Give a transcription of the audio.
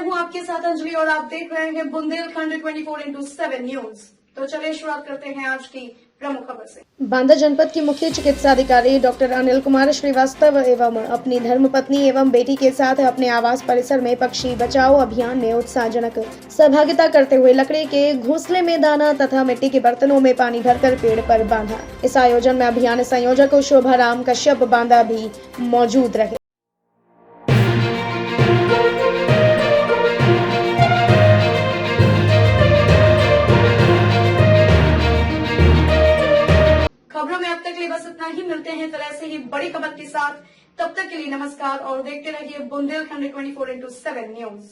हूं आपके साथ अंजलि और आप देख रहे हैं बुंदेलखंड 24/7 न्यूज। तो चलिए शुरुआत करते हैं आज की प्रमुख खबर से। बांदा जनपद की मुख्य चिकित्सा अधिकारी डॉक्टर अनिल कुमार श्रीवास्तव एवं अपनी धर्मपत्नी एवं बेटी के साथ अपने आवास परिसर में पक्षी बचाओ अभियान में उत्साहजनक सहभागिता करते हुए लकड़ी के घोंसले में दाना तथा मिट्टी के बर्तनों में पानी भरकर पेड़ पर बांधा। इस आयोजन में अभियान संयोजक शोभा राम कश्यप बांदा भी मौजूद रहे। खबरों में अब तक के लिए बस इतना ही। मिलते हैं कल ऐसे ही बड़ी खबर के साथ। तब तक के लिए नमस्कार और देखते रहिए बुंदेलखंड 24/7 न्यूज।